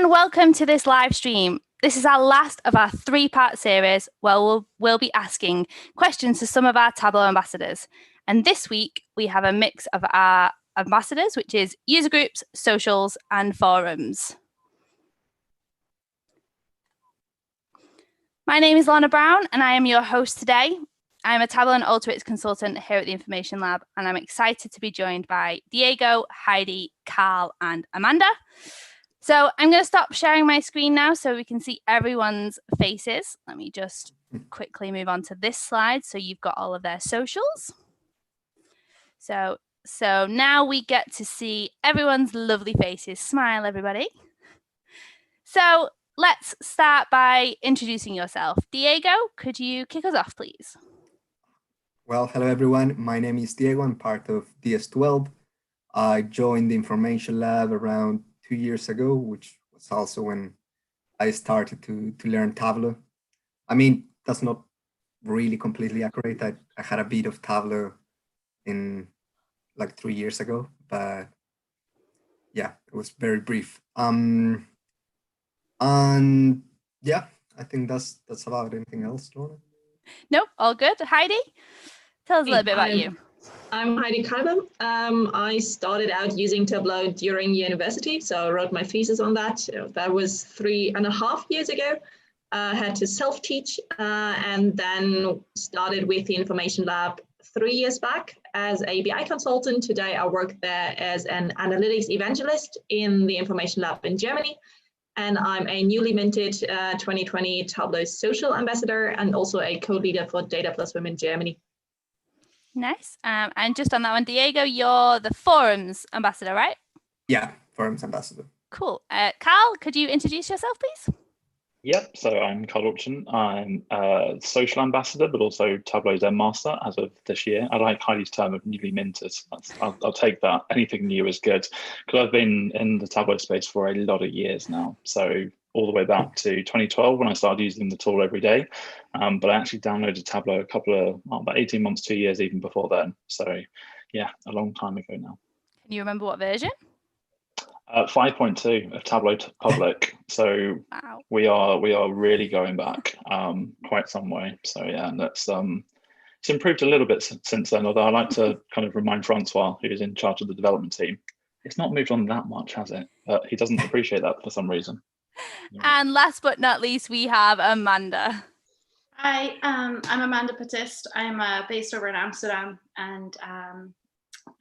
and welcome to this live stream. This is our last of our three-part series where we'll be asking questions to some of our Tableau ambassadors. And this week we have a mix of our ambassadors, which is user groups, socials, and forums. My name is Lana Brown and I am your host today. I'm a Tableau and Alteryx consultant here at the Information Lab, and I'm excited to be joined by Diego, Heidi, Carl, and Amanda. So I'm going to stop sharing my screen now so we can see everyone's faces. Let me just quickly move on to this slide so you've got all of their socials. So now we get to see everyone's lovely faces. Smile, everybody. So let's start by introducing yourself. Diego, could you kick us off, please? Well, hello, everyone. My name is Diego. I'm part of DS12. I joined the Information Lab around 2 years ago, which was also when I started to learn Tableau. I mean, that's not really completely accurate. I had a bit of Tableau in like 3 years ago, but yeah, it was very brief. And yeah, I think that's about anything else, Lorna. Nope, all good. Heidi, tell us a little bit about you. I'm Heidi Kaiba. I started out using Tableau during university, so I wrote my thesis on that. That was 3.5 years ago. I had to self-teach and then started with the Information Lab 3 years back as a BI consultant. Today I work there as an analytics evangelist in the Information Lab in Germany. And I'm a newly minted 2020 Tableau Social Ambassador and also a co-leader for Data Plus Women Germany. Nice. And just on that one, Diego, you're the Forums Ambassador, right? Yeah, Forums Ambassador. Cool. Carl, could you introduce yourself, please? Yep, so I'm Carl Auction. I'm a social ambassador, but also Tableau Zen Master as of this year. I like Heidi's term of newly minted. I'll take that. Anything new is good, because I've been in the Tableau space for a lot of years now. So all the way back to 2012 when I started using the tool every day. But I actually downloaded Tableau about 18 months, 2 years even before then. So yeah, a long time ago now. Can you remember what version? 5.2 of Tableau Public. So wow. we are really going back quite some way. So yeah, and that's it's improved a little bit since then. Although I like to kind of remind Francois, who is in charge of the development team, it's not moved on that much, has it? But he doesn't appreciate that for some reason. And last but not least, we have Amanda. Hi, I'm Amanda Patist. I'm based over in Amsterdam, and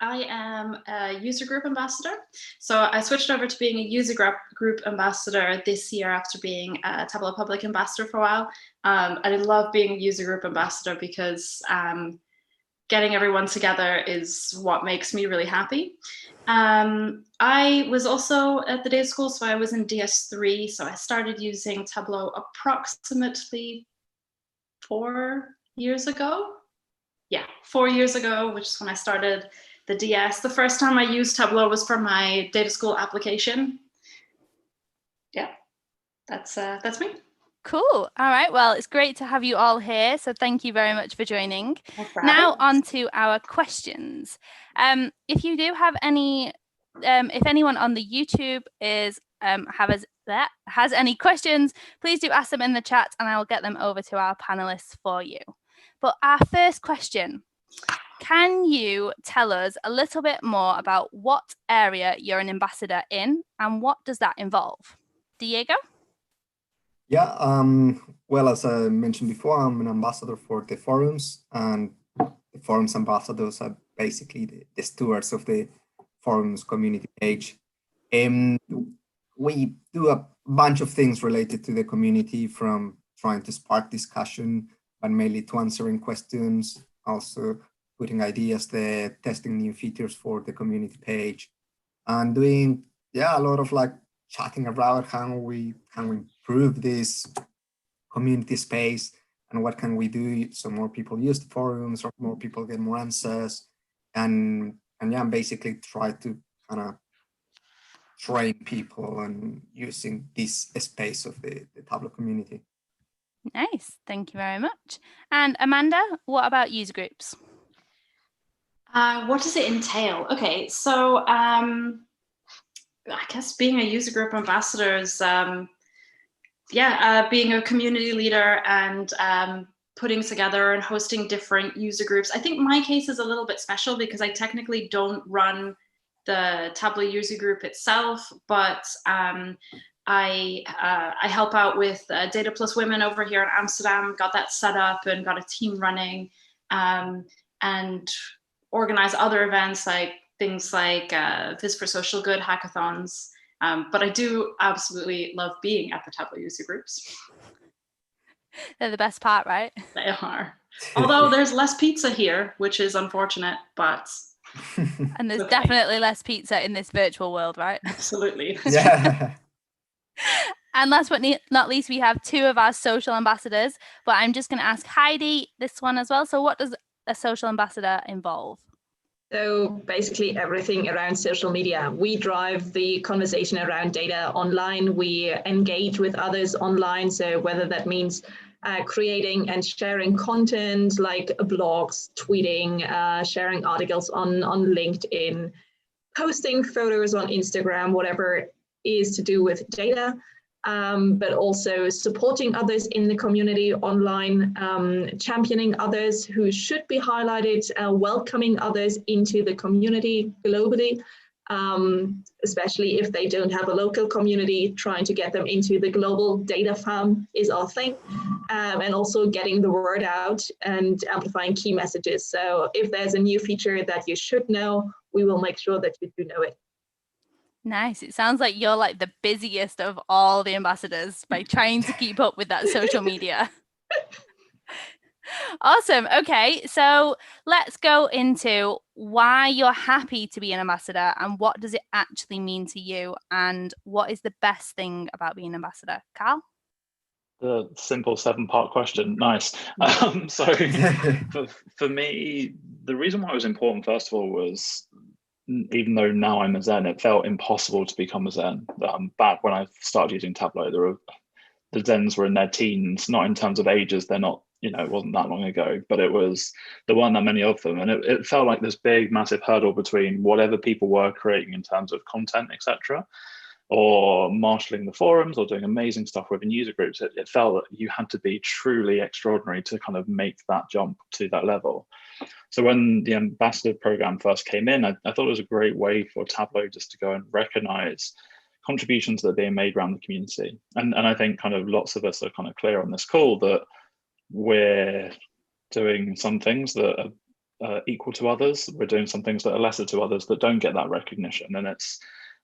I am a user group ambassador. So I switched over to being a user group ambassador this year after being a Tableau Public ambassador for a while. I love being a user group ambassador because getting everyone together is what makes me really happy. I was also at the data school, so I was in DS3. So I started using Tableau approximately 4 years ago. Yeah, 4 years ago, which is when I started the DS. The first time I used Tableau was for my data school application. Yeah, that's me. Cool. All right. Well, it's great to have you all here. So thank you very much for joining. Now on to our questions. If you do have any, if anyone on the YouTube has any questions, please do ask them in the chat and I will get them over to our panelists for you. But our first question, can you tell us a little bit more about what area you're an ambassador in and what does that involve? Diego? Yeah, well, as I mentioned before, I'm an ambassador for the forums, and the forums ambassadors are basically the stewards of the forums community page. We do a bunch of things related to the community, from trying to spark discussion, but mainly to answering questions, also putting ideas there, testing new features for the community page, and doing a lot of like chatting about how we improve this community space and what can we do so more people use the forums or more people get more answers, and basically try to kind of train people on using this space of the Tableau community. Nice, thank you very much. And Amanda, what about user groups? What does it entail? Okay, so I guess being a user group ambassador is, being a community leader and putting together and hosting different user groups. I think my case is a little bit special because I technically don't run the Tableau user group itself, but I help out with Data Plus Women over here in Amsterdam, got that set up and got a team running, and organize other events like things like Viz for Social Good hackathons. But I do absolutely love being at the Tableau user groups. They're the best part, right? They are. Although there's less pizza here, which is unfortunate, but and there's definitely less pizza in this virtual world, right? Absolutely. Yeah. And last but not least, we have two of our social ambassadors, but I'm just going to ask Heidi this one as well. So what does a social ambassador involve? So basically everything around social media. We drive the conversation around data online. We engage with others online. So whether that means creating and sharing content like blogs, tweeting, sharing articles on LinkedIn, posting photos on Instagram, whatever is to do with data. But also supporting others in the community online, championing others who should be highlighted, welcoming others into the community globally, especially if they don't have a local community, trying to get them into the global data farm is our thing, and also getting the word out and amplifying key messages. So if there's a new feature that you should know, we will make sure that you do know it. Nice. It sounds like you're like the busiest of all the ambassadors by trying to keep up with that social media. Awesome. Okay, so let's go into why you're happy to be an ambassador and what does it actually mean to you and what is the best thing about being an ambassador? Carl? The simple 7-part question. Nice. So for me, the reason why it was important, first of all, was even though now I'm a Zen, it felt impossible to become a Zen. Back when I started using Tableau, the Zens were in their teens, not in terms of ages, they're not, it wasn't that long ago, but there weren't that many of them. And it felt like this big, massive hurdle between whatever people were creating in terms of content, etc., or marshalling the forums or doing amazing stuff within user groups. It felt that you had to be truly extraordinary to kind of make that jump to that level. So when the ambassador program first came in, I thought it was a great way for Tableau just to go and recognize contributions that are being made around the community. And I think kind of lots of us are kind of clear on this call that we're doing some things that are equal to others. We're doing some things that are lesser to others that don't get that recognition. And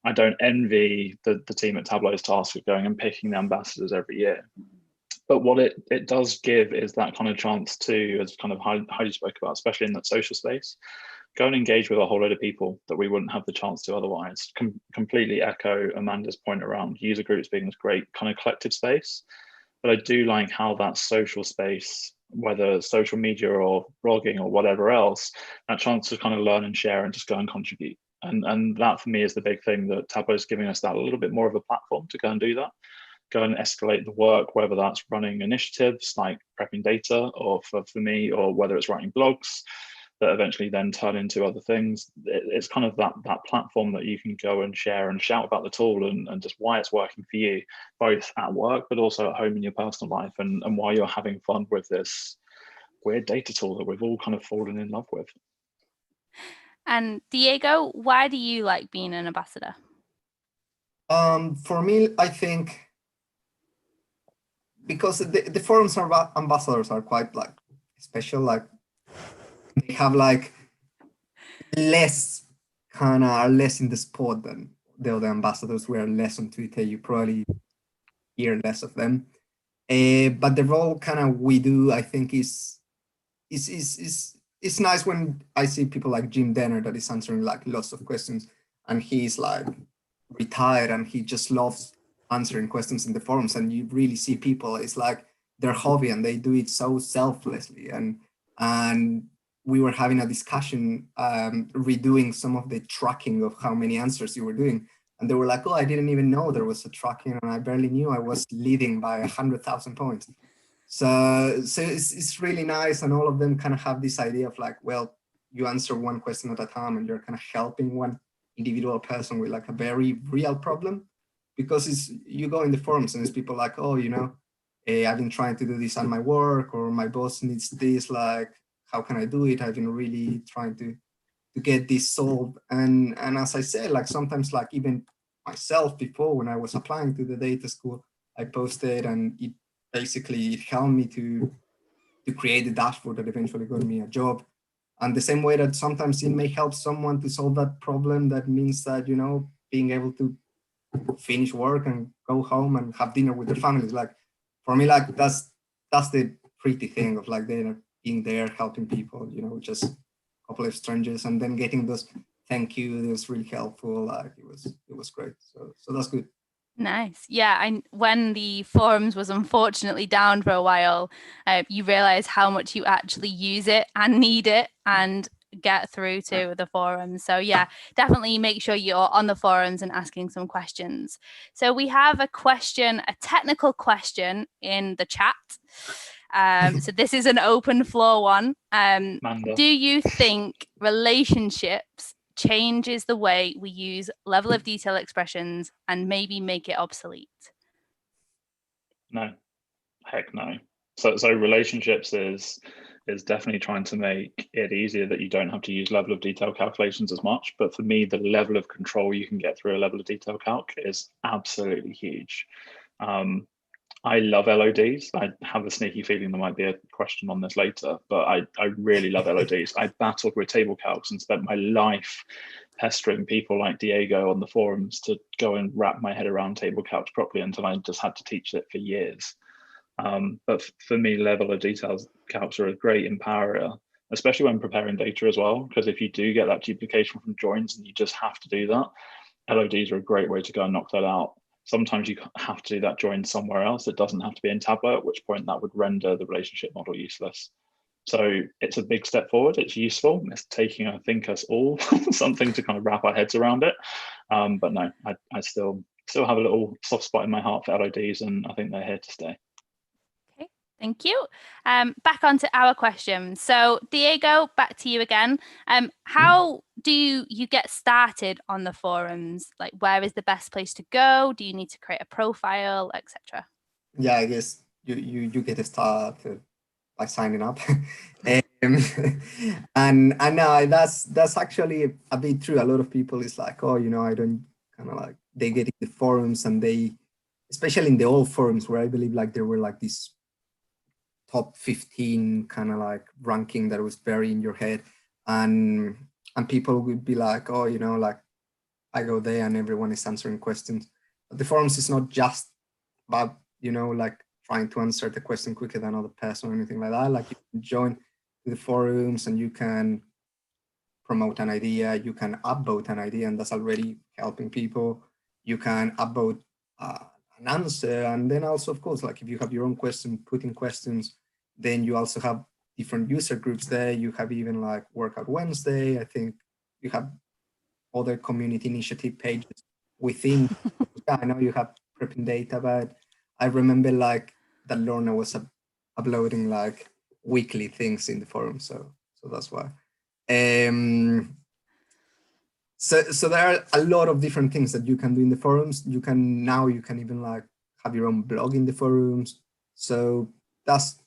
I don't envy the team at Tableau's task of going and picking the ambassadors every year. But what it does give is that kind of chance to, as kind of Heidi spoke about, especially in that social space, go and engage with a whole load of people that we wouldn't have the chance to otherwise. Completely echo Amanda's point around user groups being this great kind of collective space. But I do like how that social space, whether social media or blogging or whatever else, that chance to kind of learn and share and just go and contribute. And that for me is the big thing, that Tableau is giving us that a little bit more of a platform to go and do that. Go and escalate the work, whether that's running initiatives like prepping data, or for me, or whether it's writing blogs that eventually then turn into other things. It's kind of that platform that you can go and share and shout about the tool and just why it's working for you, both at work, but also at home in your personal life, and why you're having fun with this weird data tool that we've all kind of fallen in love with. And Diego, why do you like being an ambassador? For me, I think because the forums ambassadors are quite like special, like they have like less are less in the spot than the other ambassadors. We are less on Twitter. You probably hear less of them. But the role we do, I think, is nice when I see people like Jim Denner that is answering like lots of questions, and he's like retired and he just loves answering questions in the forums, and you really see people, it's like their hobby and they do it so selflessly. And we were having a discussion redoing some of the tracking of how many answers you were doing, and they were like, oh, I didn't even know there was a tracking, and I barely knew I was leading by 100,000 points. So it's really nice, and all of them kind of have this idea of like, well, you answer one question at a time and you're kind of helping one individual person with like a very real problem, because you go in the forums and it's people like, oh, I've been trying to do this on my work, or my boss needs this, like, how can I do it? I've been really trying to get this solved. And as I said, like sometimes, like even myself before, when I was applying to the data school, I posted, and it helped me to create the dashboard that eventually got me a job. And the same way that sometimes it may help someone to solve that problem, that means that, being able to finish work and go home and have dinner with their families. Like for me, like that's the pretty thing of like being there, helping people, just a couple of strangers, and then getting those thank you. It was really helpful. Like it was great. So that's good. Nice. Yeah. When the forums was unfortunately down for a while, you realize how much you actually use it and need it and get through to the forums. So yeah, definitely make sure you're on the forums and asking some questions. So we have a technical question in the chat. So this is an open floor one. Do you think relationships changes the way we use level of detail expressions and maybe make it obsolete? No, heck no. So relationships is definitely trying to make it easier that you don't have to use level of detail calculations as much. But for me, the level of control you can get through a level of detail calc is absolutely huge. I love LODs. I have a sneaky feeling there might be a question on this later, but I really love LODs. I battled with table calcs and spent my life pestering people like Diego on the forums to go and wrap my head around table calcs properly until I just had to teach it for years. But for me, level of details calcs are a great empowerer, especially when preparing data as well, because if you do get that duplication from joins and you just have to do that, LODs are a great way to go and knock that out. Sometimes you have to do that join somewhere else. It doesn't have to be in Tableau, at which point that would render the relationship model useless. So it's a big step forward. It's useful. It's taking, I think, us all something to kind of wrap our heads around it. But no, I still have a little soft spot in my heart for LODs, and I think they're here to stay. Okay, thank you. Back onto our question. So Diego, back to you again. How do you get started on the forums? Like, where is the best place to go? Do you need to create a profile, etc.? Yeah, I guess you get started by signing up. And now that's actually a bit true. A lot of people is like, oh, I don't kind of like, they get in the forums and they, especially in the old forums where I believe like there were like this top 15 kind of like ranking that was very in your head, and people would be like, oh, like I go there and everyone is answering questions. But the forums is not just about, like trying to answer the question quicker than other person or anything like that. Like you can join the forums and you can promote an idea, you can upvote an idea, and that's already helping people. You can upvote an answer, and then also, of course, like if you have your own question, put in questions, then you also have different user groups there. You have even like Workout Wednesday. I think you have other community initiative pages within. I know you have prepping data, but I remember like that Lorna was uploading like weekly things in the forum, so that's why. So there are a lot of different things that you can do in the forums. You can even like have your own blog in the forums. So that's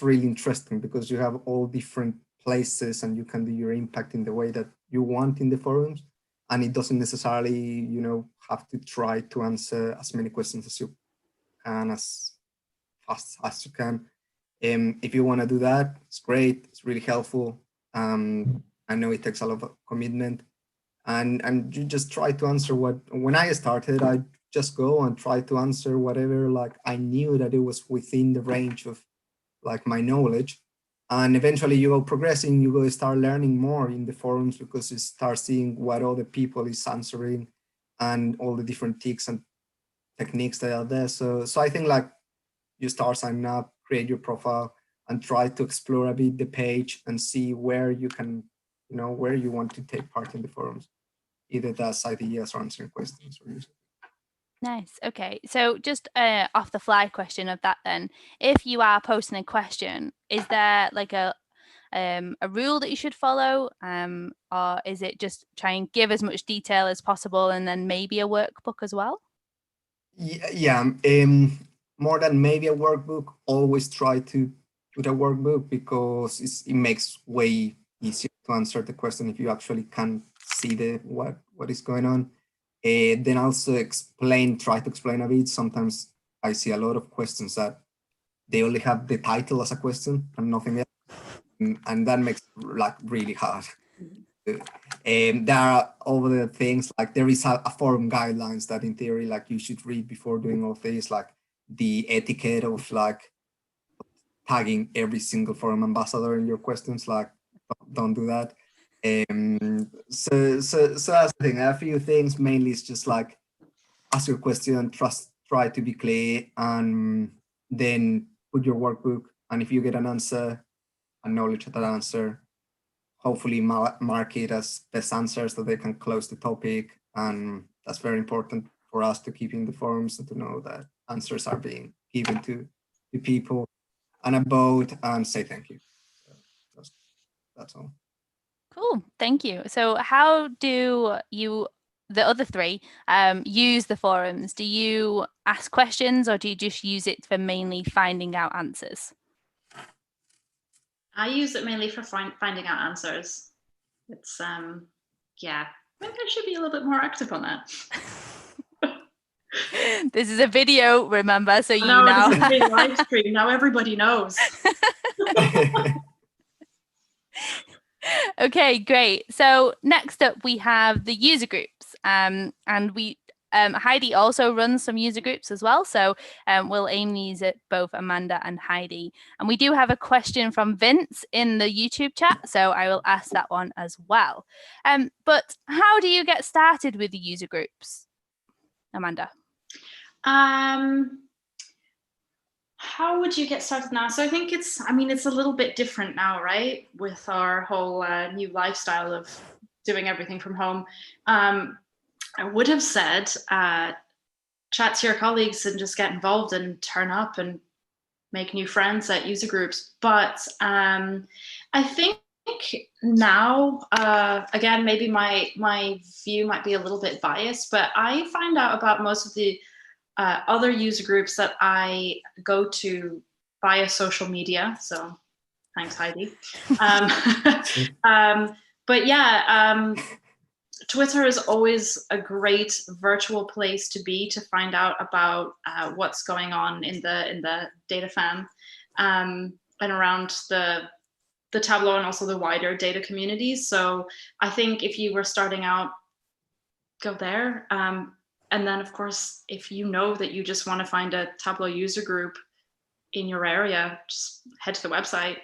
really interesting because you have all different places and you can do your impact in the way that you want in the forums. And it doesn't necessarily, have to try to answer as many questions as you can, as fast as you can. If you want to do that, it's great. It's really helpful. I know it takes a lot of commitment, and you just try to answer when I started, I just go and try to answer whatever, like I knew that it was within the range of like my knowledge. And eventually you go progressing, you go start learning more in the forums because you start seeing what other people is answering and all the different tips and techniques that are there. So I think like you start signing up, create your profile, and try to explore a bit the page and see where you can, where you want to take part in the forums, either that's ideas or answering questions. Nice. Okay. So just off the fly question of that then, if you are posting a question, is there like a a rule that you should follow, or is it just try and give as much detail as possible and then maybe a workbook as well? Yeah, more than maybe a workbook, always try to put a workbook, because it makes way easier to answer the question if you actually can see what is going on. Then also try to explain a bit. Sometimes I see a lot of questions that they only have the title as a question and nothing else, and that makes it like really hard. There are other things, like there is a forum guidelines that in theory like you should read before doing all these, like the etiquette of like tagging every single forum ambassador in your questions. Like don't do that. So that's the thing. A few things, mainly it's just like ask your question, try to be clear, and then put your workbook, and if you get an answer, acknowledge that answer. Hopefully mark it as best answers so they can close the topic. And that's very important for us to keep in the forums and to know that answers are being given to people, and a vote, and say thank you. That's all. Cool, thank you. So how do you, the other three, use the forums? Do you ask questions, or do you just use it for mainly finding out answers? I use it mainly for finding out answers. It's, yeah, maybe I should be a little bit more active on that. This is a video, remember, so you know. now. This is being live stream, now everybody knows. Okay, great. So next up we have the user groups, and we Heidi also runs some user groups as well, so we'll aim these at both Amanda and Heidi. And we do have a question from Vince in the YouTube chat, so I will ask that one as well. But how do you get started with the user groups, Amanda? How would you get started now? So I think it's a little bit different now, right? With our whole new lifestyle of doing everything from home. I would have said, chat to your colleagues and just get involved and turn up and make new friends at user groups. But I think now, again, maybe my view might be a little bit biased, but I find out about most of the other user groups that I go to via social media. So thanks, Heidi. But yeah, Twitter is always a great virtual place to be, to find out about what's going on in the data fan and around the Tableau and also the wider data communities. So I think if you were starting out, go there. And then, of course, if you know that you just want to find a Tableau user group in your area, just head to the website.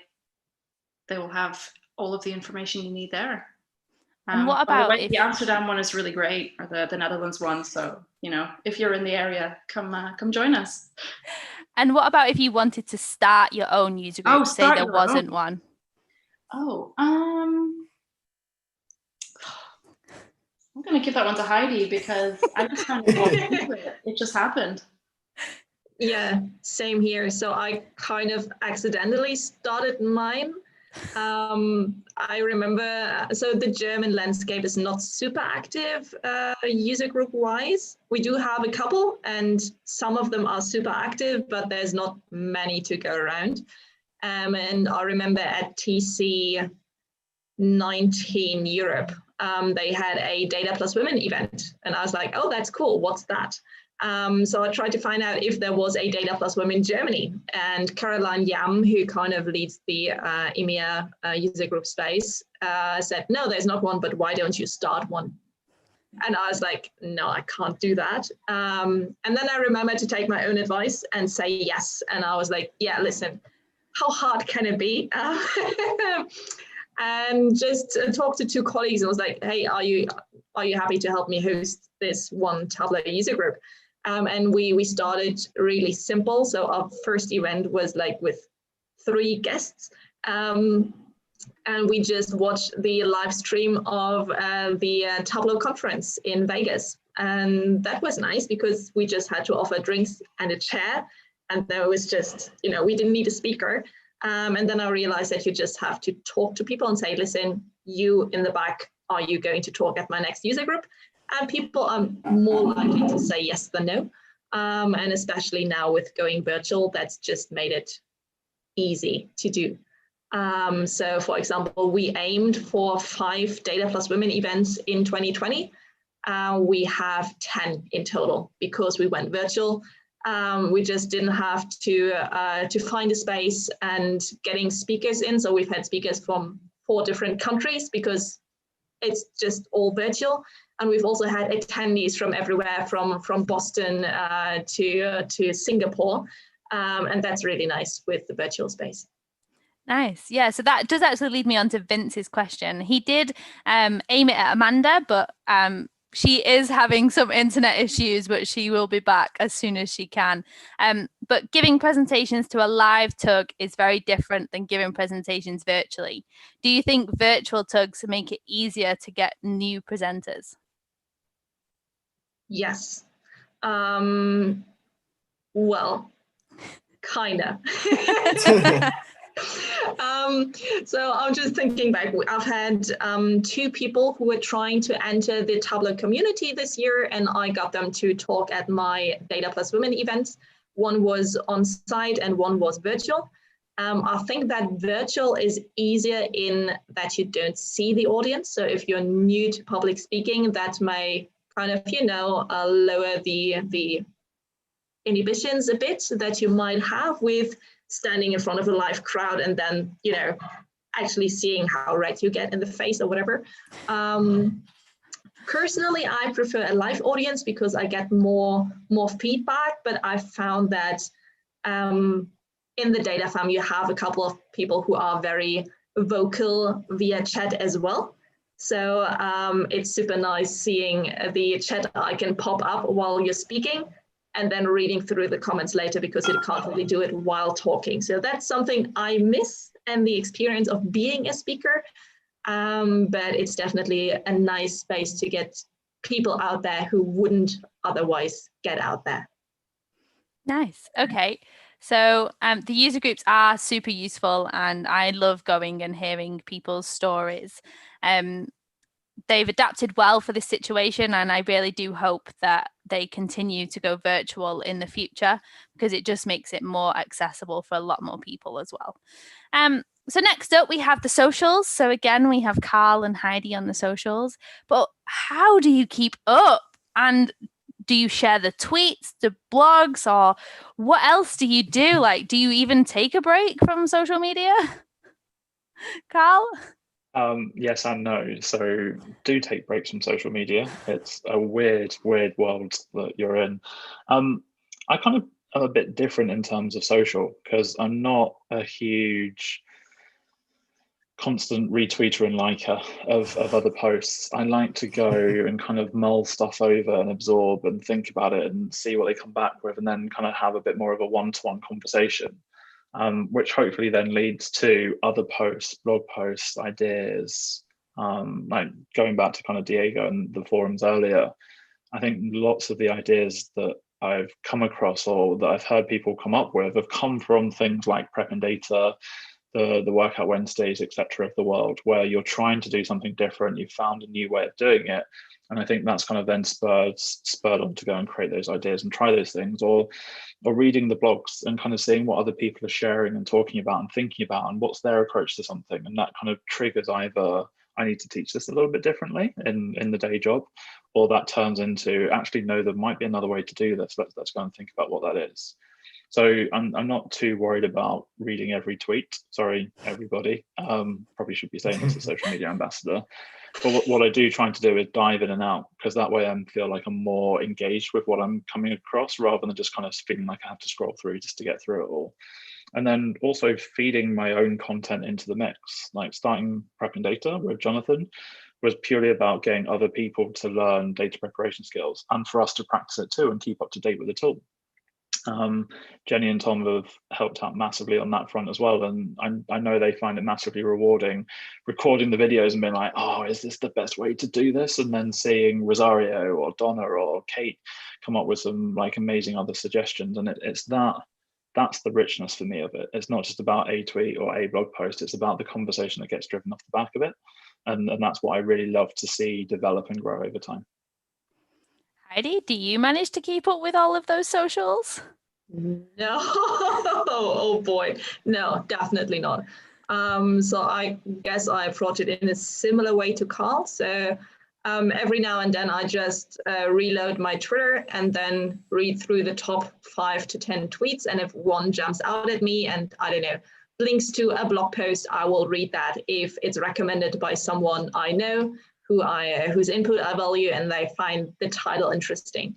They will have all of the information you need there. And what about the Amsterdam one is really great, or the Netherlands one. So, if you're in the area, come join us. And what about if you wanted to start your own user group, say there wasn't one? Oh, I'm going to give that one to Heidi, because I just kind of walked into it. It just happened. Yeah, same here. So I kind of accidentally started mine. I remember, so the German landscape is not super active user group wise. We do have a couple, and some of them are super active, but there's not many to go around. And I remember at TC 19 Europe, they had a Data Plus Women event, and I was like, oh, that's cool. What's that? So I tried to find out if there was a Data Plus Women Germany, and Caroline Yam, who kind of leads the EMEA user group space, said, no, there's not one, but why don't you start one? And I was like, no, I can't do that. And then I remembered to take my own advice and say yes. And I was like, yeah, listen, how hard can it be? And just talked to two colleagues and was like, hey, are you happy to help me host this one Tableau user group? And we started really simple. So our first event was like with 3 guests. And we just watched the live stream of the Tableau conference in Vegas. And that was nice, because we just had to offer drinks and a chair. And there was just, we didn't need a speaker. And then I realized that you just have to talk to people and say, listen, you in the back, are you going to talk at my next user group? And people are more likely to say yes than no. And especially now with going virtual, that's just made it easy to do. So for example, we aimed for 5 Data Plus Women events in 2020. We have 10 in total because we went virtual. We just didn't have to find a space and getting speakers in. So we've had speakers from 4 different countries because it's just all virtual. And we've also had attendees from everywhere, from Boston to Singapore. And that's really nice with the virtual space. Nice. Yeah. So that does actually lead me on to Vince's question. He did aim it at Amanda, but she is having some internet issues, but she will be back as soon as she can. But giving presentations to a live tug is very different than giving presentations virtually. Do you think virtual tugs make it easier to get new presenters? Yes. Well, kinda. So I'm just thinking back. I've had 2 people who were trying to enter the Tableau community this year, and I got them to talk at my Data Plus Women events. One was on site and one was virtual. I think that virtual is easier in that you don't see the audience. So if you're new to public speaking, that may kind of, lower the inhibitions a bit that you might have with standing in front of a live crowd and then, actually seeing how red you get in the face or whatever. Personally, I prefer a live audience because I get more feedback, but I found that in the data farm, you have a couple of people who are very vocal via chat as well. So it's super nice seeing the chat icon pop up while you're speaking and then reading through the comments later because you can't really do it while talking. So that's something I miss and the experience of being a speaker. But it's definitely a nice space to get people out there who wouldn't otherwise get out there. Nice. Okay. So the user groups are super useful and I love going and hearing people's stories. They've adapted well for this situation and I really do hope that they continue to go virtual in the future because it just makes it more accessible for a lot more people as well. So next up we have the socials. So again, we have Carl and Heidi on the socials, but how do you keep up? And do you share the tweets, the blogs, or what else do you do? Like, do you even take a break from social media? Carl? Yes and no. So do take breaks from social media. It's a weird world that you're in. I kind of am a bit different in terms of social because I'm not a huge constant retweeter and liker of other posts. I like to go and kind of mull stuff over and absorb and think about it and see what they come back with and then kind of have a bit more of a one-to-one conversation. Which hopefully then leads to other posts, blog posts, ideas, like going back to kind of Diego and the forums earlier. I think lots of the ideas that I've come across or that I've heard people come up with have come from things like Prep and Data, the Workout Wednesdays, etc. of the world, where you're trying to do something different, you've found a new way of doing it. And I think that's kind of then spurred on to go and create those ideas and try those things, or reading the blogs and kind of seeing what other people are sharing and talking about and thinking about and what's their approach to something. And that kind of triggers either I need to teach this a little bit differently in the day job, or that turns into actually, no, there might be another way to do this. Let's go and think about what that is. So I'm not too worried about reading every tweet. Sorry, everybody. Probably should be saying this as social media ambassador. But what I do trying to do is dive in and out, because that way I feel like I'm more engaged with what I'm coming across rather than just kind of feeling like I have to scroll through just to get through it all. And then also feeding my own content into the mix, like starting Prep and Data with Jonathan was purely about getting other people to learn data preparation skills and for us to practice it too and keep up to date with the tool. Jenny and Tom have helped out massively on that front as well, and I know they find it massively rewarding recording the videos and being like, oh, is this the best way to do this? And then seeing Rosario or Donna or Kate come up with some like amazing other suggestions. And it's that that's the richness for me of it. It's not just about a tweet or a blog post, it's about the conversation that gets driven off the back of it. And that's what I really love to see develop and grow over time. Heidi, do you manage to keep up with all of those socials? No, oh boy, no, definitely not. So I guess I approach it in a similar way to Carl. So every now and then I just reload my Twitter and then read through the top 5 to 10 tweets. And if one jumps out at me and I don't know, links to a blog post, I will read that if it's recommended by someone I know whose input I value and they find the title interesting.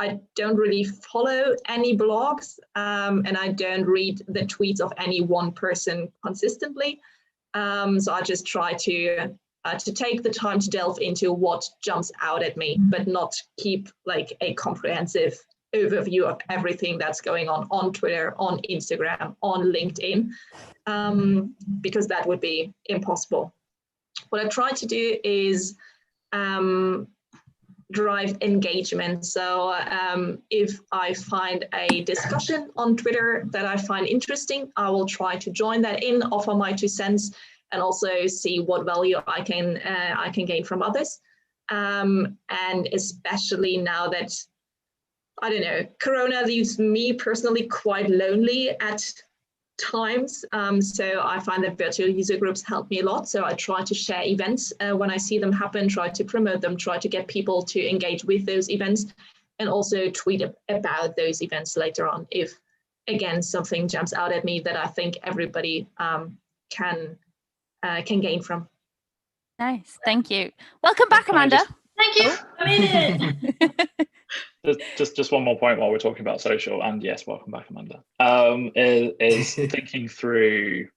I don't really follow any blogs and I don't read the tweets of any one person consistently. So I just try to take the time to delve into what jumps out at me, but not keep like a comprehensive overview of everything that's going on Twitter, on Instagram, on LinkedIn, because that would be impossible. What I try to do is drive engagement. So if I find a discussion on Twitter that I find interesting, I will try to join that in, offer my 2 cents, and also see what value I can gain from others. And especially now that, I don't know, Corona leaves me personally quite lonely at times. So I find that virtual user groups help me a lot. So I try to share events when I see them happen, try to promote them, try to get people to engage with those events, and also tweet about those events later on if, again, something jumps out at me that I think everybody can gain from. Nice, thank you. Welcome back, Amanda. Thank you. I made it. Just one more point while we're talking about social, and yes, welcome back, Amanda. Is thinking through,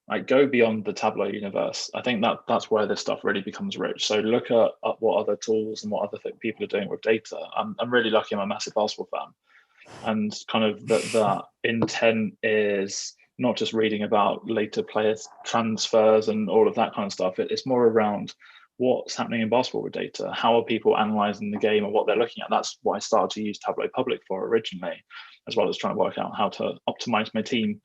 like, go beyond the Tableau universe. I think that's where this stuff really becomes rich. So look at what other tools and what other people are doing with data. I'm really lucky. I'm a massive basketball fan, and kind of that intent is not just reading about later player transfers and all of that kind of stuff. It's more around what's happening in basketball with data. How are people analyzing the game and what they're looking at? That's what I started to use Tableau Public for originally, as well as trying to work out how to optimize my team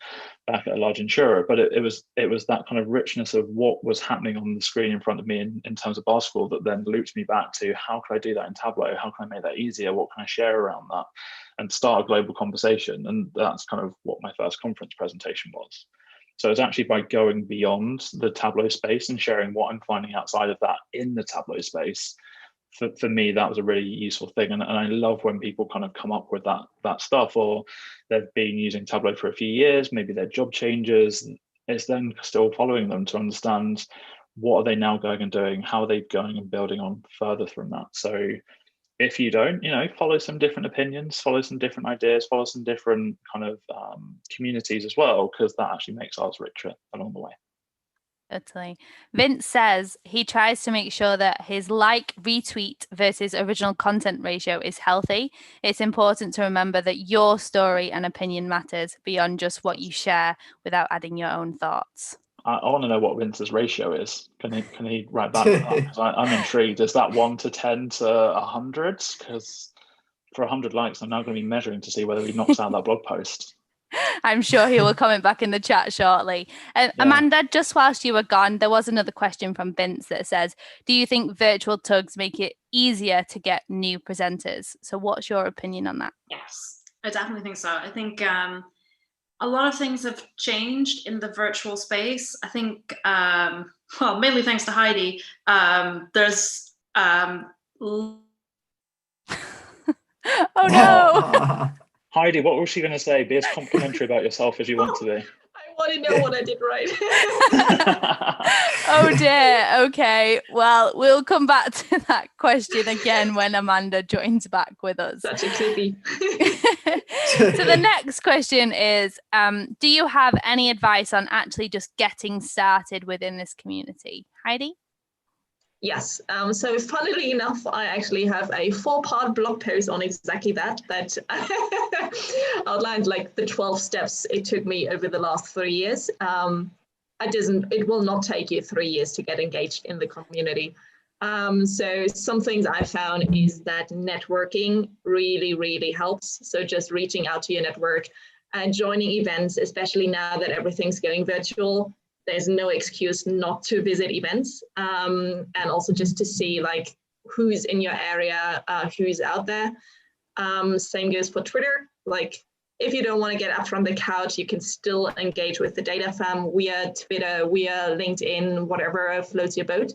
back at a large insurer. But it was that kind of richness of what was happening on the screen in front of me in terms of basketball that then looped me back to how can I do that in Tableau? How can I make that easier? What can I share around that? And start a global conversation. And that's kind of what my first conference presentation was. So it's actually by going beyond the Tableau space and sharing what I'm finding outside of that in the Tableau space. For me, that was a really useful thing. And I love when people kind of come up with that stuff, or they've been using Tableau for a few years, maybe their job changes. It's then still following them to understand what are they now going and doing, how are they going and building on further from that. So if you don't, follow some different opinions, follow some different ideas, follow some different kind of communities as well, because that actually makes ours richer along the way. Totally. Vince says he tries to make sure that his retweet versus original content ratio is healthy. It's important to remember that your story and opinion matters beyond just what you share without adding your own thoughts. I want to know what Vince's ratio is. Can he write that down? Because I'm intrigued. Is that 1 to 10 to 100? Because for 100 likes, I'm now going to be measuring to see whether he knocks out that blog post. I'm sure he will comment back in the chat shortly. Yeah. Amanda, just whilst you were gone, there was another question from Vince that says, do you think virtual tugs make it easier to get new presenters? So what's your opinion on that? Yes, I definitely think so. I think a lot of things have changed in the virtual space. I think, mainly thanks to Heidi, there's... Oh no! Heidi, what was she going to say? Be as complimentary about yourself as you want to be. I want to know what I did right. Oh dear. Okay. Well, we'll come back to that question again when Amanda joins back with us. Such a clippy. So the next question is, do you have any advice on actually just getting started within this community? Heidi? Yes. So funnily enough, I actually have a 4-part blog post on exactly that outlined like the 12 steps it took me over the last 3 years. It will not take you 3 years to get engaged in the community. So some things I found is that networking really, really helps. So just reaching out to your network, joining events, especially now that everything's going virtual. There's no excuse not to visit events, and also just to see like who's in your area, who's out there. Same goes for Twitter. Like, if you don't want to get up from the couch, you can still engage with the data fam via Twitter, via LinkedIn, whatever floats your boat.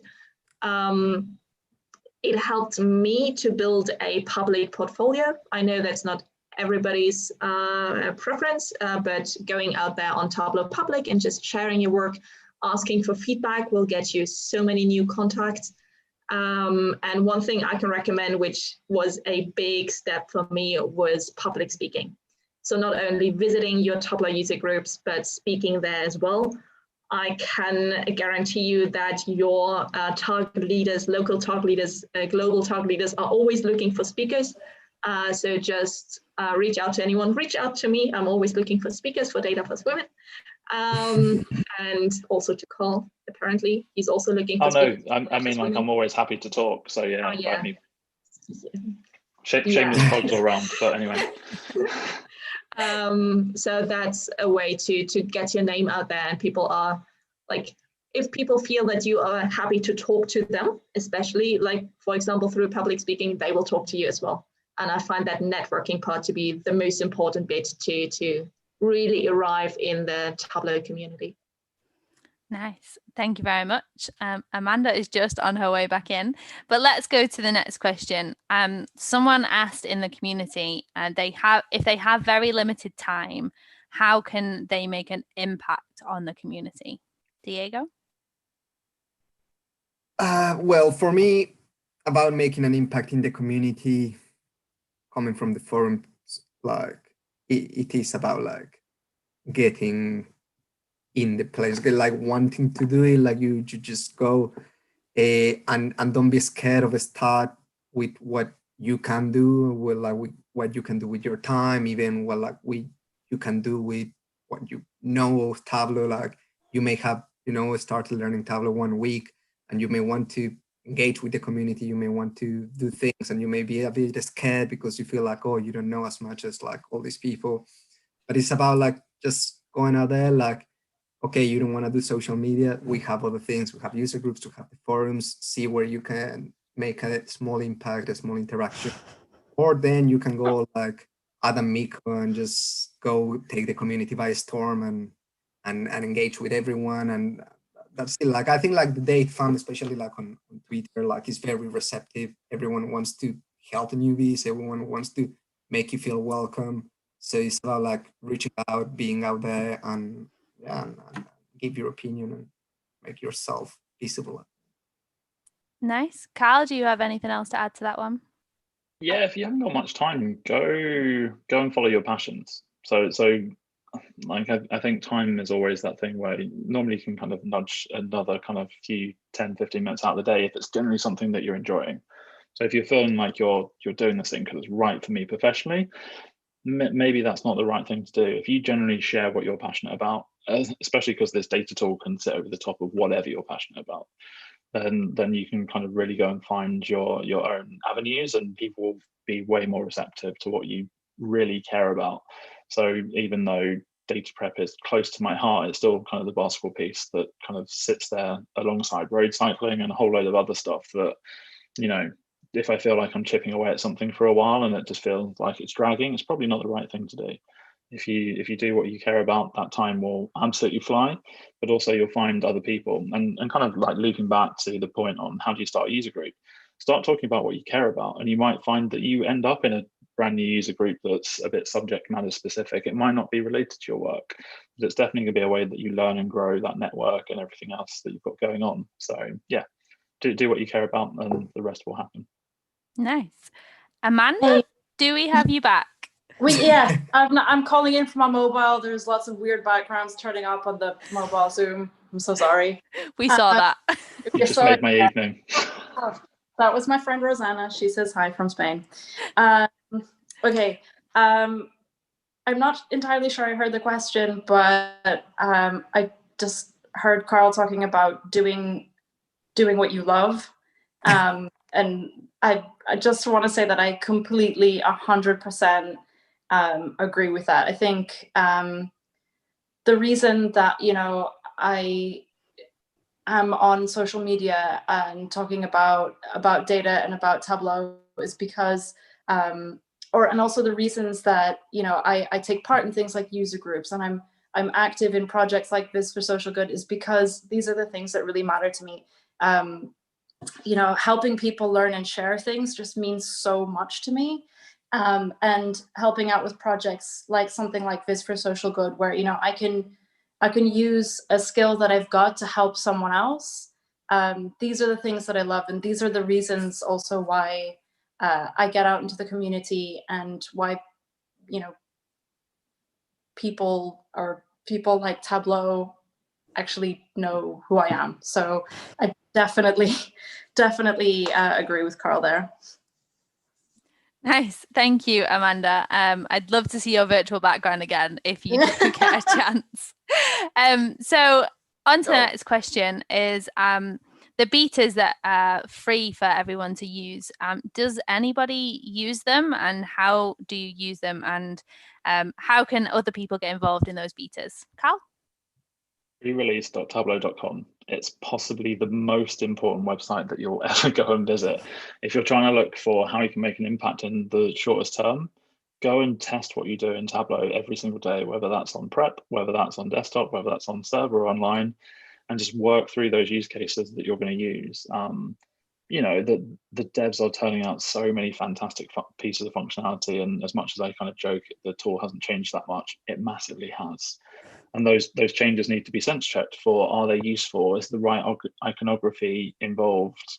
It helped me to build a public portfolio. I know that's not everybody's preference, but going out there on Tableau Public and just sharing your work, asking for feedback will get you so many new contacts. And one thing I can recommend, which was a big step for me, was public speaking. So not only visiting your Tableau user groups, but speaking there as well. I can guarantee you that your target leaders, local target leaders, global target leaders are always looking for speakers. So just reach out to anyone, reach out to me. I'm always looking for speakers for Data Plus Women. And also to Carl, apparently. He's also looking for speakers. I mean, like, I'm always happy to talk. So yeah, oh, yeah. Shameless plugs all around, but anyway. So that's a way to get your name out there, and people are like, if people feel that you are happy to talk to them, especially like, for example, through public speaking, they will talk to you as well. And I find that networking part to be the most important bit to really arrive in the Tableau community. Nice. Thank you very much. Amanda is just on her way back in, but let's go to the next question. Someone asked in the community, if they have very limited time, how can they make an impact on the community? Diego? Well, for me, about making an impact in the community, coming from the forums, like it is about like getting in the place, like wanting to do it, like you just go and don't be scared of start with what you can do, with what you can do with your time, even what you can do with what you know of Tableau. Like you may have, started learning Tableau 1 week, and you may want to engage with the community, you may want to do things, and you may be a bit scared because you feel like, oh, you don't know as much as like all these people. But it's about like just going out there, like, okay, you don't want to do social media, we have other things, we have user groups, we have the forums, see where you can make a small impact, a small interaction. Or then you can go like Adam Miko and just go take the community by storm and engage with everyone. And that's it. Like, I think like the date fam, especially like on Twitter, like is very receptive. Everyone wants to help the newbies, everyone wants to make you feel welcome. So it's about like reaching out, being out there, and give your opinion and make yourself visible. Nice. Carl, do you have anything else to add to that one? Yeah, if you haven't got much time, go and follow your passions. So like I think time is always that thing where normally you can kind of nudge another kind of few 10, 15 minutes out of the day if it's generally something that you're enjoying. So if you're feeling like you're doing this thing because it's right for me professionally, maybe that's not the right thing to do. If you generally share what you're passionate about, especially because this data tool can sit over the top of whatever you're passionate about, then you can kind of really go and find your own avenues, and people will be way more receptive to what you really care about. So even though data prep is close to my heart, it's still kind of the basketball piece that kind of sits there alongside road cycling and a whole load of other stuff that, if I feel like I'm chipping away at something for a while and it just feels like it's dragging, it's probably not the right thing to do. If you do what you care about, that time will absolutely fly, but also you'll find other people. And kind of like looping back to the point on how do you start a user group, start talking about what you care about, and you might find that you end up in a brand new user group that's a bit subject matter specific. It might not be related to your work, but it's definitely going to be a way that you learn and grow that network and everything else that you've got going on. So yeah, do what you care about and the rest will happen. Nice. Amanda, do we have you back? Yeah, I'm calling in from my mobile. There's lots of weird backgrounds turning up on the mobile Zoom. I'm so sorry. We saw that. You just made my evening. That was my friend Rosanna. She says hi from Spain. Okay. I'm not entirely sure I heard the question, but I just heard Carl talking about doing what you love. And I just want to say that I completely 100% agree with that. I think the reason that, I am on social media and talking about data and about Tableau is because, and also the reasons that, I take part in things like user groups, and I'm active in projects like Viz for Social Good, is because these are the things that really matter to me. Helping people learn and share things just means so much to me. And helping out with projects like something like Viz for Social Good, where I can use a skill that I've got to help someone else. These are the things that I love, and these are the reasons also why I get out into the community, and why people like Tableau actually know who I am. So I definitely agree with Carl there. Nice. Thank you, Amanda. I'd love to see your virtual background again if you do get a chance. So on to the next question is the betas that are free for everyone to use. Does anybody use them, and how do you use them, and how can other people get involved in those betas? Carl? Pre-release.tableau.com. It's possibly the most important website that you'll ever go and visit. If you're trying to look for how you can make an impact in the shortest term, go and test what you do in Tableau every single day, whether that's on prep, whether that's on desktop, whether that's on server or online, and just work through those use cases that you're going to use. The devs are turning out so many fantastic pieces of functionality, and as much as I kind of joke the tool hasn't changed that much, it massively has. And those changes need to be sense checked for, are they useful? Is the right iconography involved?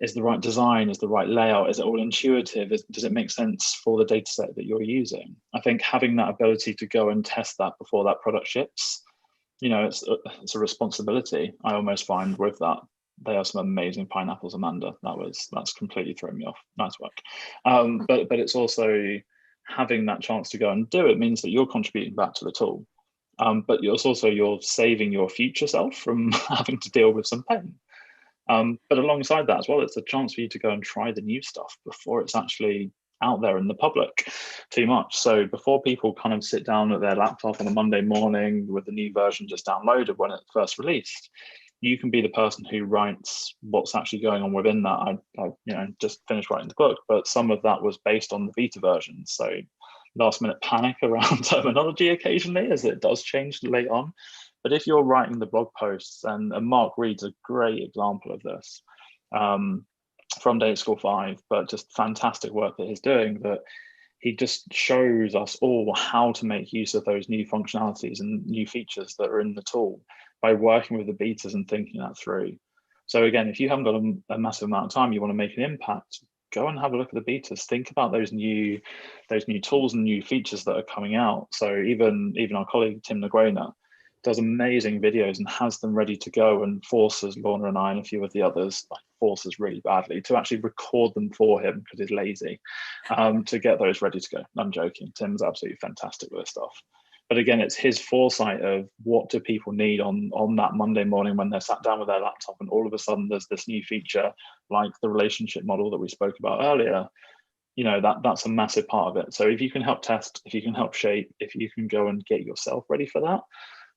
Is the right design? Is the right layout? Is it all intuitive? Does it make sense for the data set that you're using? I think having that ability to go and test that before that product ships, it's a responsibility. I almost find with that. They are some amazing pineapples, Amanda. That's completely thrown me off. Nice work. But it's also having that chance to go and do it means that you're contributing back to the tool. But you're saving your future self from having to deal with some pain. But alongside that as well, it's a chance for you to go and try the new stuff before it's actually out there in the public too much. So before people kind of sit down at their laptop on a Monday morning with the new version just downloaded when it first released, you can be the person who writes what's actually going on within that. I just finished writing the book, but some of that was based on the beta version. So last minute panic around terminology occasionally, as it does change late on. But if you're writing the blog posts, and Mark Reed's a great example of this from Data School 5, but just fantastic work that he's doing, that he just shows us all how to make use of those new functionalities and new features that are in the tool by working with the betas and thinking that through. So again, if you haven't got a massive amount of time, you want to make an impact, go and have a look at the betas. Think about those new tools and new features that are coming out. So even our colleague Tim Nguyen does amazing videos and has them ready to go, and forces Lorna and I and a few of the others, forces really badly, to actually record them for him because he's lazy, to get those ready to go. I'm joking. Tim's absolutely fantastic with this stuff. But again, it's his foresight of what do people need on that Monday morning when they're sat down with their laptop, and all of a sudden there's this new feature like the relationship model that we spoke about earlier. That's a massive part of it. So if you can help test, if you can help shape, if you can go and get yourself ready for that,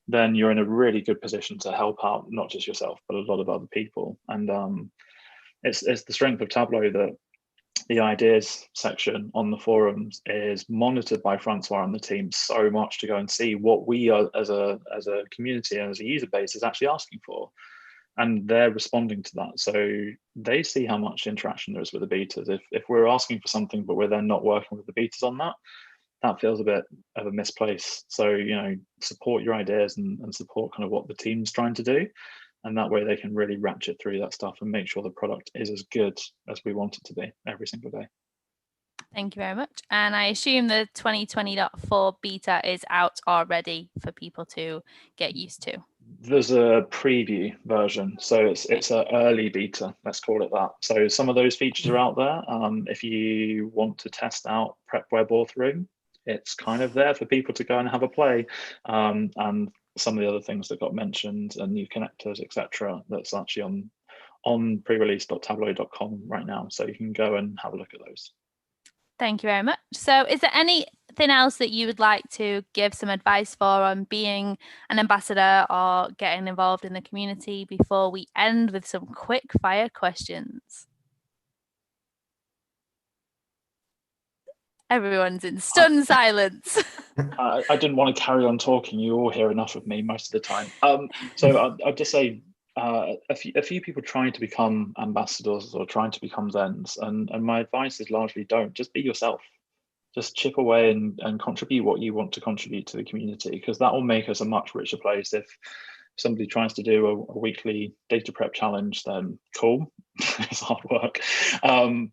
then you're in a really good position to help out not just yourself, but a lot of other people. And it's the strength of Tableau that the ideas section on the forums is monitored by Francois and the team so much to go and see what we are as a community and as a user base is actually asking for. And they're responding to that. So they see how much interaction there is with the betas. If we're asking for something, but we're then not working with the betas on that, that feels a bit of a misplaced. So, support your ideas and support kind of what the team's trying to do. And that way they can really ratchet through that stuff and make sure the product is as good as we want it to be every single day. Thank you very much. And I assume the 2020.4 beta is out already for people to get used to. There's a preview version, so it's an early beta, let's call it that. So some of those features are out there. If you want to test out prep web authoring, it's kind of there for people to go and have a play. And some of the other things that got mentioned and new connectors, etc., that's actually on pre-release.tableau.com right now. So you can go and have a look at those. Thank you very much. So is there anything else that you would like to give some advice for on being an ambassador or getting involved in the community before we end with some quick fire questions? Everyone's in stunned silence. I didn't want to carry on talking. You all hear enough of me most of the time. So I'd just say a few people trying to become ambassadors or trying to become Zens, and my advice is largely don't. Just be yourself. Just chip away and contribute what you want to contribute to the community, because that will make us a much richer place. If somebody tries to do a weekly data prep challenge, then cool. It's hard work,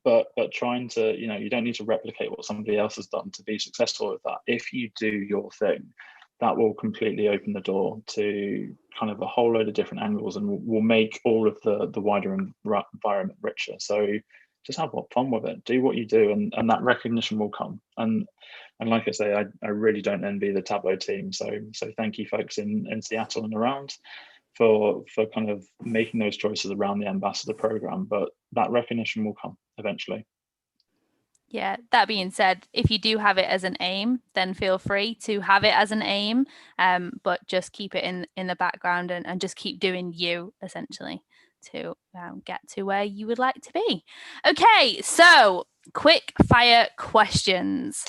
but trying to, you don't need to replicate what somebody else has done to be successful with that. If you do your thing, that will completely open the door to kind of a whole load of different angles, and will make all of the wider environment richer. So just have fun with it, do what you do, and that recognition will come. And like I say, I really don't envy the Tableau team. So thank you folks in Seattle and around for kind of making those choices around the ambassador program, but that recognition will come eventually. Yeah, that being said, if you do have it as an aim, then feel free to have it as an aim, but just keep it in the background and just keep doing you, essentially, to get to where you would like to be. Okay, so quick fire questions.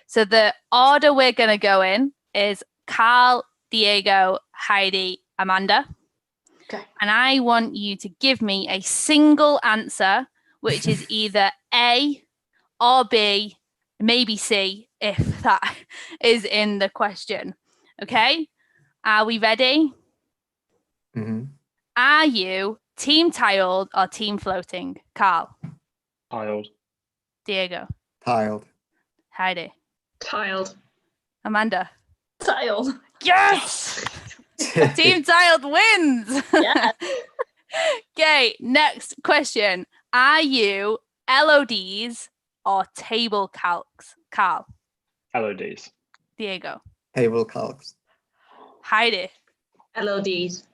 So the order we're going to go in is Carl, Diego, Heidi, Amanda. Okay. And I want you to give me a single answer, which is either A or B, maybe C, if that is in the question. Okay? Are we ready? Mm-hmm. Are you team tiled or team floating? Carl. Tiled. Diego. Tiled. Heidi. Tiled. Amanda. Tiled. Yes! Team tiled wins. Yeah. Okay, next question. Are you LODs or table calcs? Carl. LODs. Diego. Table calcs. Heidi. LODs.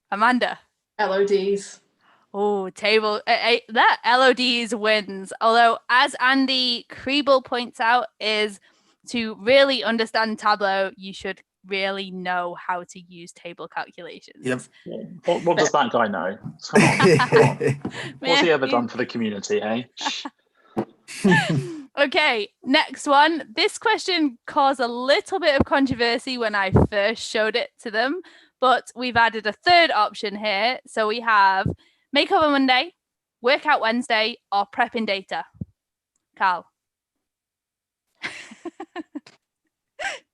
Amanda. LODs. Oh, table. That LODs wins. Although, as Andy Kriebel points out, is to really understand Tableau, you should really know how to use table calculations. Yep. What does that guy know? Come on. What's he ever done for the community, hey? Okay, next one. This question caused a little bit of controversy when I first showed it to them, but we've added a third option here. So we have Makeover Monday, Workout Wednesday, or Prepping Data. Carl.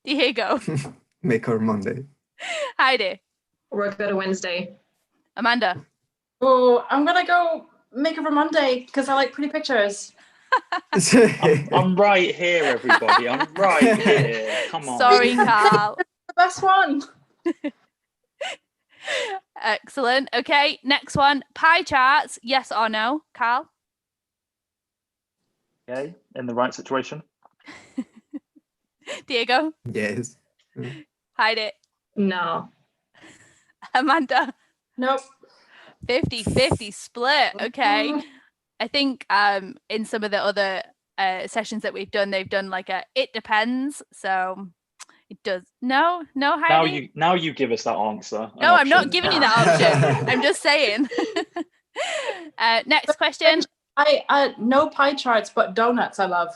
Diego. Makeover Monday. Heidi. Workout Wednesday. Amanda. Oh, I'm going to go Makeover Monday because I like pretty pictures. I'm right here, everybody. I'm right here. Come on. Sorry, Carl. The best one. Excellent. Okay, next one. Pie charts, yes or no? Carl? Okay, in the right situation? Diego? Yes. Heidi? No. Amanda? Nope. 50-50 split. Okay. I think in some of the other sessions that we've done, they've done like a it depends. So it does. No, Heidi? Now you give us that answer. No, I'm not giving you that option. I'm just saying. Next question. I no pie charts, but donuts I love.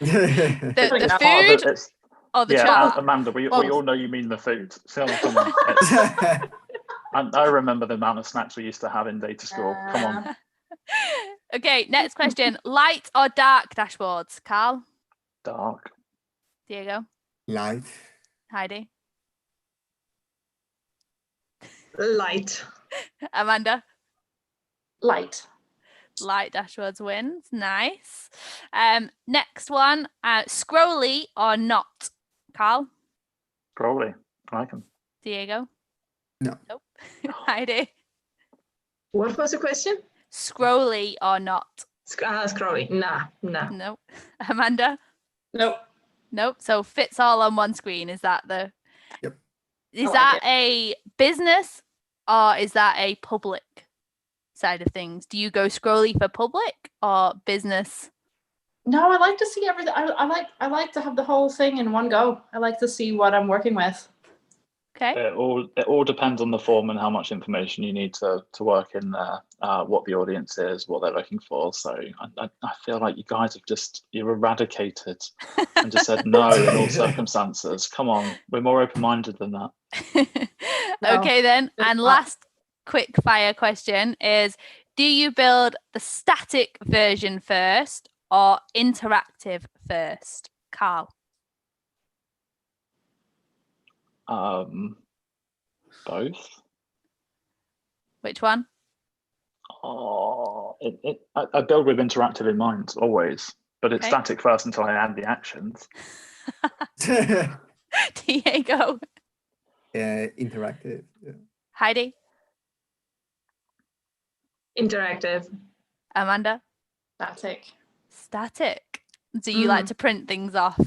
The food or the chart? Amanda, we all know you mean the food. So come on. I remember the amount of snacks we used to have in data school. Come on. Okay, next question. Light or dark dashboards? Carl? Dark. Diego? Light. Heidi? Light. Amanda? Light. Light dashboards wins. Nice. Next one. Scrolly or not? Carl? Scrolly. I like them. Diego? No. Nope. Heidi? What was the question? Scrolly or not? Scrolly. Nah. Nope. Amanda? Nope. Nope. So fits all on one screen. Is that the? Yep. Is that a business or is that a public side of things? Do you go scrolly for public or business? No, I like to see everything. I like to have the whole thing in one go. I like to see what I'm working with. Okay. It all depends on the form and how much information you need to work in there, what the audience is, what they're looking for. So I feel like you guys have you're eradicated and just said no in all circumstances. Come on, we're more open-minded than that. Okay then, and last quick fire question is, do you build the static version first or interactive first? Carl. Both. Which one? Oh, I build with interactive in mind always, but it's static first until I add the actions. Diego. Interactive. Yeah. Heidi. Interactive. Amanda. Static. Do you like to print things off?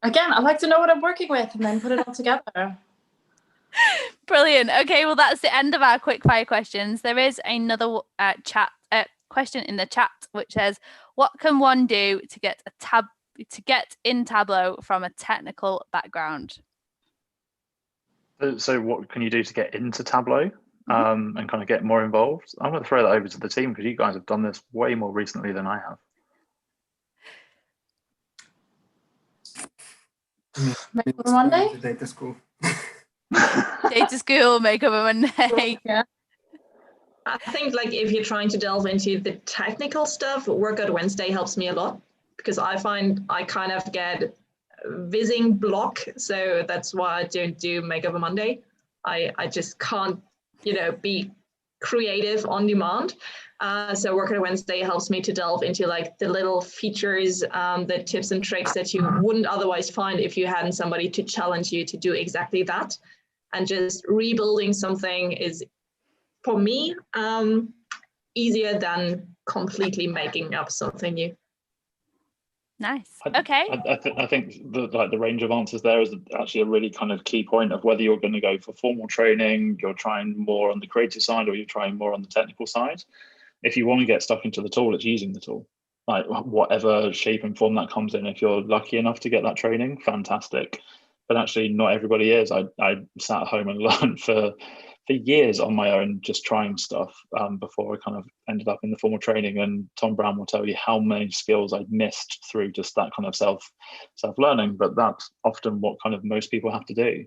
Again, I like to know what I'm working with and then put it all together. Brilliant. Okay, well, that's the end of our quick fire questions. There is another question in the chat which says, "What can one do to get in Tableau from a technical background?" So what can you do to get into Tableau and kind of get more involved? I'm going to throw that over to the team because you guys have done this way more recently than I have. Makeover Monday? Data school. Data school, Makeover Monday. Yeah. I think like if you're trying to delve into the technical stuff, Workout Wednesday helps me a lot because I find I kind of get whizzing block. So that's why I don't do Makeover Monday. I just can't, be creative on demand. So Workout Wednesday helps me to delve into like the little features, the tips and tricks that you wouldn't otherwise find if you hadn't somebody to challenge you to do exactly that. And just rebuilding something is, for me, easier than completely making up something new. Nice. Okay. I think the range of answers there is actually a really kind of key point of whether you're going to go for formal training, you're trying more on the creative side, or you're trying more on the technical side. If you want to get stuck into the tool, it's using the tool, like whatever shape and form that comes in. If you're lucky enough to get that training, fantastic. But actually, not everybody is. I sat at home and learned for years on my own, just trying stuff before I kind of ended up in the formal training. And Tom Brown will tell you how many skills I'd missed through just that kind of self-learning. But that's often what kind of most people have to do.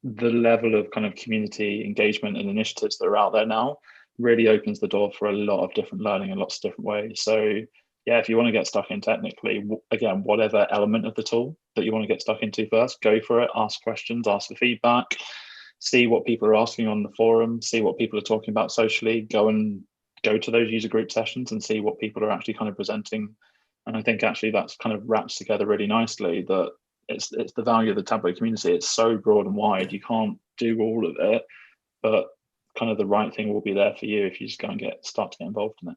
The level of kind of community engagement and initiatives that are out there now really opens the door for a lot of different learning in lots of different ways. So yeah, if you want to get stuck in technically, again, whatever element of the tool that you want to get stuck into first, go for it, ask questions, ask for feedback, see what people are asking on the forum, see what people are talking about socially, go to those user group sessions and see what people are actually kind of presenting. And I think actually that's kind of wraps together really nicely that it's the value of the Tableau community. It's so broad and wide, you can't do all of it, but kind of the right thing will be there for you if you just go and start to get involved in it.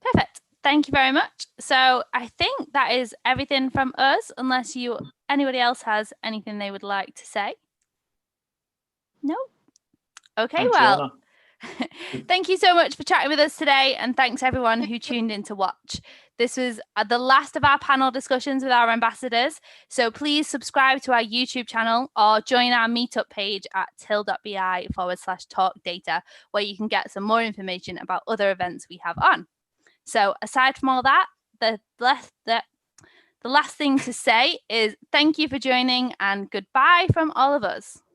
Perfect. Thank you very much. So I think that is everything from us, unless anybody else has anything they would like to say. No? Okay, Thanks, well, thank you so much for chatting with us today, and thanks everyone who tuned in to watch. This was the last of our panel discussions with our ambassadors, so please subscribe to our YouTube channel or join our meetup page at till.bi/talkdata, where you can get some more information about other events we have on. So aside from all that, the last thing to say is thank you for joining and goodbye from all of us.